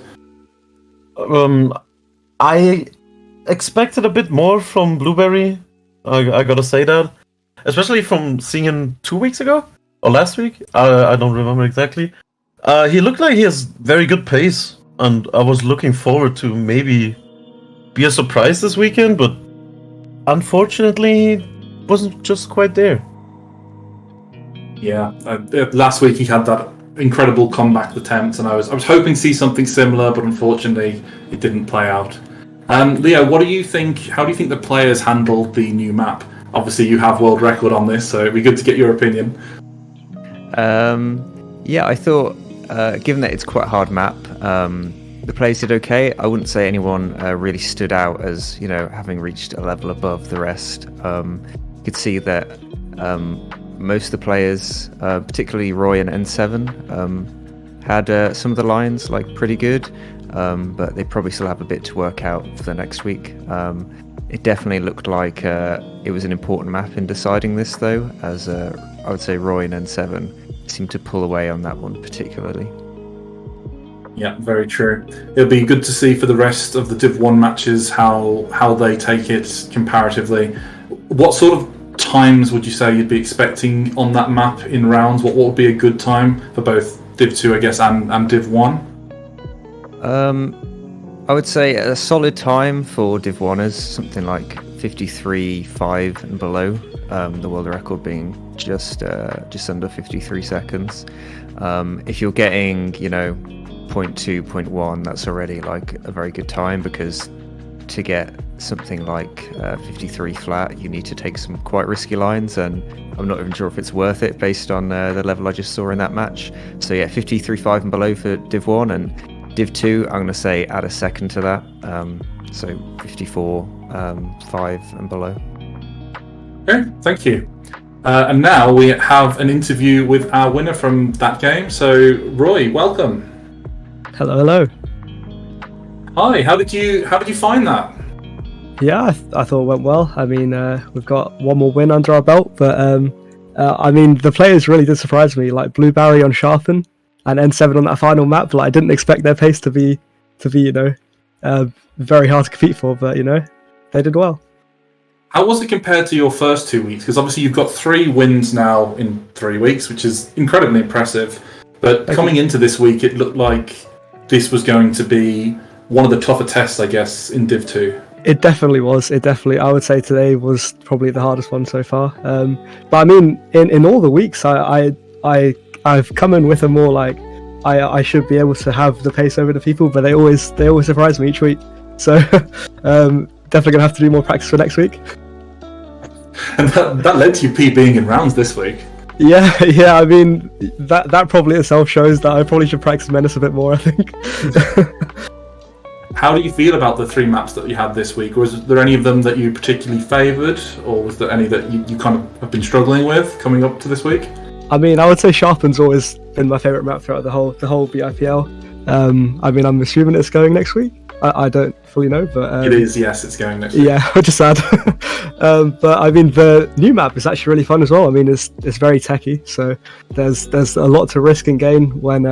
Speaker 3: I expected a bit more from BluBarry. I gotta say that, especially from seeing him 2 weeks ago or last week. I don't remember exactly. He looked like he has very good pace, and I was looking forward to maybe be a surprise this weekend, but unfortunately, he wasn't just quite there.
Speaker 1: Yeah, last week he had that incredible comeback attempt, and I was hoping to see something similar, but unfortunately it didn't play out. Leo, what do you think? How do you think the players handled the new map? Obviously, you have world record on this, so it'd be good to get your opinion.
Speaker 4: Yeah, I thought, given that it's quite a hard map, the players did okay. I wouldn't say anyone really stood out as, having reached a level above the rest. You could see that most of the players, particularly Roy and N7, had some of the lines pretty good, but they probably still have a bit to work out for the next week. It definitely looked like it was an important map in deciding this, though, as I would say Roy and N7 seemed to pull away on that one particularly.
Speaker 1: Yeah, very true. It'll be good to see for the rest of the Div 1 matches how they take it comparatively. What sort of times would you say you'd be expecting on that map in rounds? What would be a good time for both Div 2, I guess, and Div 1?
Speaker 4: I would say a solid time for Div 1ers, something like 53.5 and below, the world record being just under 53 seconds. If you're getting, 0.2, 0.1, that's already a very good time, because to get something like 53 flat, you need to take some quite risky lines, and I'm not even sure if it's worth it based on the level I just saw in that match. So yeah, 53.5 and below for Div 1, and Div 2, I'm going to say add a second to that, so 54.5 and below.
Speaker 1: Okay, thank you. And now we have an interview with our winner from that game. So Roy, welcome.
Speaker 5: Hello.
Speaker 1: Hi. How did you find that?
Speaker 5: Yeah, I thought it went well. I mean, we've got one more win under our belt, but I mean, the players really did surprise me. Like BluBarry on Sharpen and N7 on that final map. I didn't expect their pace to be very hard to compete for, but they did well.
Speaker 1: How was it compared to your first 2 weeks? Because obviously you've got 3 wins now in 3 weeks, which is incredibly impressive. But coming into this week, it looked like this was going to be one of the tougher tests, I guess, in Div 2.
Speaker 5: It definitely was. I would say today was probably the hardest one so far. But I mean, in all the weeks, I've come in with a more like I should be able to have the pace over the people, but they always surprise me each week. So definitely gonna have to do more practice for next week.
Speaker 1: And that led to you PBing in rounds this week.
Speaker 5: Yeah. I mean, that probably itself shows that I probably should practice Menace a bit more, I think.
Speaker 1: How do you feel about the 3 maps that you had this week? Was there any of them that you particularly favoured, or was there any that you kind of have been struggling with coming up to this week?
Speaker 5: I mean, I would say Sharpen's always been my favourite map throughout the whole BIPL. I mean, I'm assuming it's going next week. I don't fully know, but
Speaker 1: it is. Yes, it's going next week.
Speaker 5: Yeah, which is sad. But I mean, the new map is actually really fun as well. I mean, it's very techy, so there's a lot to risk and gain when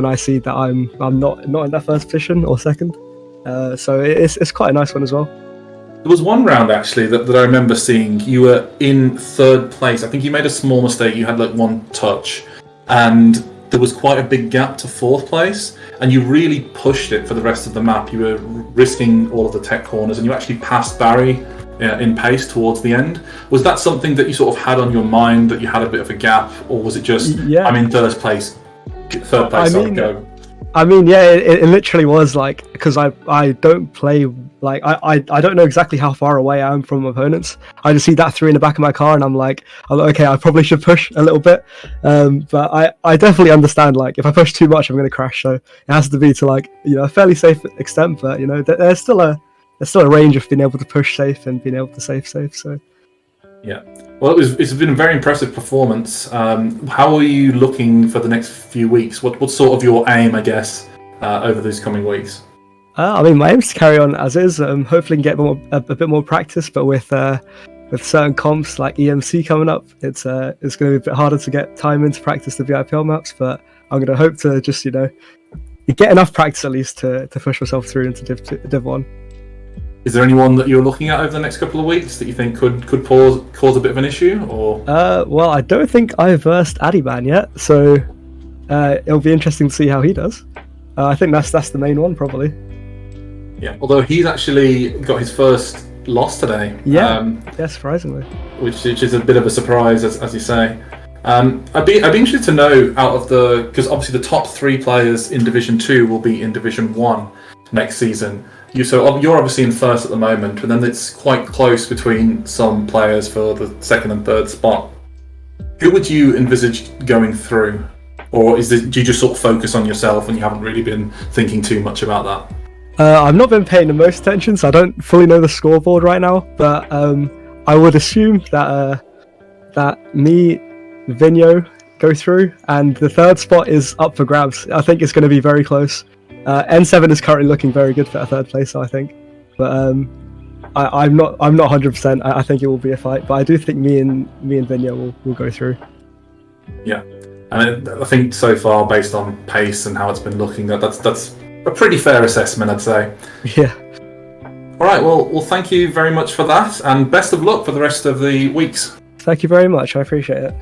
Speaker 5: I see that I'm not in that first position or second. So it's quite a nice one as well.
Speaker 1: There was one round actually that I remember seeing. You were in 3rd place. I think you made a small mistake. You had like 1 touch, and there was quite a big gap to 4th place, and you really pushed it for the rest of the map. You were risking all of the tech corners, and you actually passed Barry in pace towards the end. Was that something that you sort of had on your mind, that you had a bit of a gap, or was it just I'm in 3rd place? Go.
Speaker 5: I mean, yeah, it literally was like, because I don't play, like, I don't know exactly how far away I am from opponents. I just see that 3 in the back of my car, and I'm like, okay, I probably should push a little bit. But I definitely understand, like, if I push too much, I'm going to crash. So it has to be to, like, you know, a fairly safe extent. But, you know, there's still a range of being able to push safe and being able to save safe. So
Speaker 1: yeah. Well, it's been a very impressive performance. How are you looking for the next few weeks? What's sort of your aim, I guess, over these coming weeks?
Speaker 5: I mean, my aim is to carry on as is. Hopefully, get a bit more practice, but with certain comps like EMC coming up, it's going to be a bit harder to get time into practice the BIPL maps. But I'm going to hope to just, you know, get enough practice at least to push myself through into Div 1.
Speaker 1: Is there anyone that you're looking at over the next couple of weeks that you think could cause a bit of an issue? Or
Speaker 5: well, I don't think I versed Addyman yet, so it'll be interesting to see how he does. I think that's the main one probably.
Speaker 1: Yeah, although he's actually got his first loss today.
Speaker 5: Yeah, surprisingly.
Speaker 1: Which is a bit of a surprise, as you say. I'd be interested to know because obviously the top 3 players in Division 2 will be in Division 1 next season. You're obviously in 1st at the moment, but then it's quite close between some players for the 2nd and 3rd spot. Who would you envisage going through? Or do you just sort of focus on yourself and you haven't really been thinking too much about that?
Speaker 5: I've not been paying the most attention, so I don't fully know the scoreboard right now, but I would assume that me, Vinyo go through, and the 3rd spot is up for grabs. I think it's going to be very close. N7 is currently looking very good for a 3rd place, I think. But I'm not 100%. I think it will be a fight, but I do think me and Vinyo will go through.
Speaker 1: Yeah, and I think so far, based on pace and how it's been looking, that's a pretty fair assessment, I'd say.
Speaker 5: Yeah.
Speaker 1: All right. Well, thank you very much for that, and best of luck for the rest of the weeks.
Speaker 5: Thank you very much. I appreciate it.